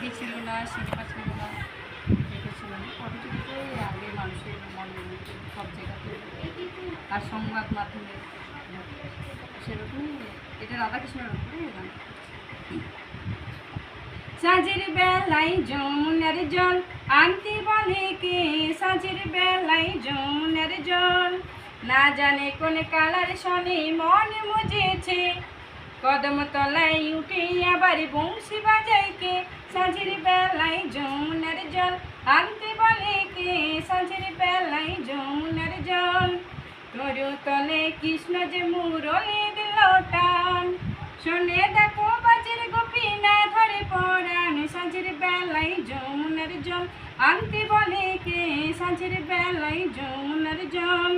দিদি ছিল না, শিল্পা ছিল না, এটা ছিল না। প্রতিযোগিতায় আগে মানুষের মনে সব জায়গাতে আর সংবাদ মাধ্যমে সেরকমই এটা রাধাকৃষ্ণের উপরে গান। সাঁঝের বেলায় যমুনার জল আনতে বলে কে, সাঁঝের বেলায় যমুনার জল না জানে কোন কালার শনে মন মুজেছে, কদম তলায় উঠে আবার বংশী বাজায় কে, সাঁঝের বেলায় যমুনার জল আনতে বলে কে, সাঁঝের বেলায় যমুনার জল তরু তলে কৃষ্ণ যে মুরলি দিল টান, শোনে দেখো বাজের গোপী না ধরে পরাণ, সাঁঝের বেলায় যমুনার জল আনতে বলে কে, সাঁঝের বেলায় যমুনার জল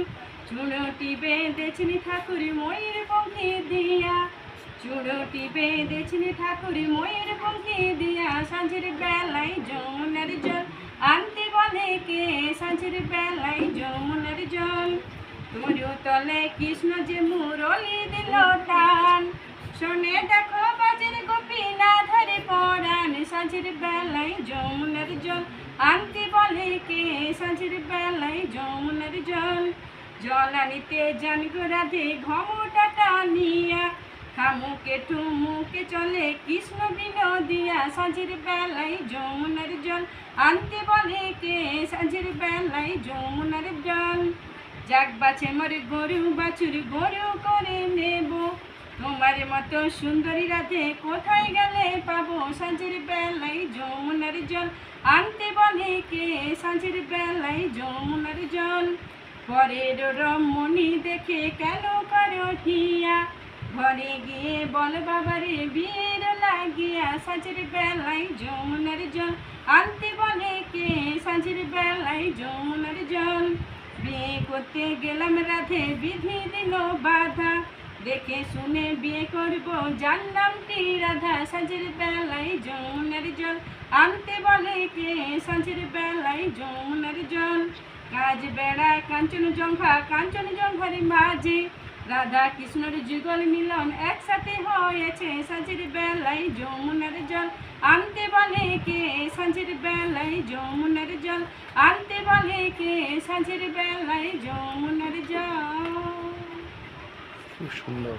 চুড়োটি বেঁধেছেন ঠাকুর ময়ূর পঙ্খী দিয়া, চুড়োটি বেঁধেছেন ঠাকুর ময়ূর পঙ্খী দিয়া, সাঁঝের বেলায় যমুনার জল আনতে বলে কে, সাঁঝের বেলায় যমুনার জল তরু তলে কৃষ্ণ যে মুরলি দিল টান, শোনে দেখো বাজের গোপী না ধরে পরাণ, সাঁঝের বেলায় যমুনার জল আনতে বলে কে, সাঁঝের বেলায় যমুনার জল জল আনিতে জান গো রাধে ঘমটা টানিয়া, খামুকে ঠুমুকে চলে কৃষ্ণ বিনোদিয়া, সাঁঝের বেলায় যমুনার জল আনতে বলে কে, সাঁঝের বেলায় যমুনার জল যাক বাছে মরে গরু বাছুর গরু করে নেব, তোমার মতো সুন্দরী রাধে কোথায় গেলে পাবো, সাঁঝের বেলায় যমুনার জল আনতে বলে কে, সাঁঝের বেলায় যমুনার জল পরের রমণী দেখে কেন করো ঠিয়া, ঘরে গিয়ে বল বাবারে বিয়ের লাগিয়া, সাঁঝের বেলায় যমুনার জল আনতে বলে কে, সাঁঝের বেলায় যমুনার জল বিয়ে করতে গেলাম রাধে বিধি দিল বাধা, দেখে শুনে বিয়ে করব জানলাম টি রাধা, সাঁঝের বেলায় যমুনার জল আনতে বলে কে, সাঁঝের বেলায় যমুনার জল কাজ বেড়ায় কাঞ্চন জঙ্ঘার মাঝে, রাধা কৃষ্ণর যুগল মিলন একসাথে হয়েছে, সাঁঝের বেলায় যমুনার জল আনতে বলে কে, সাঁঝের বেলায় যমুনার জল আনতে বলে কে, সাঁঝের বেলায় যমুনার জল। খুব সুন্দর।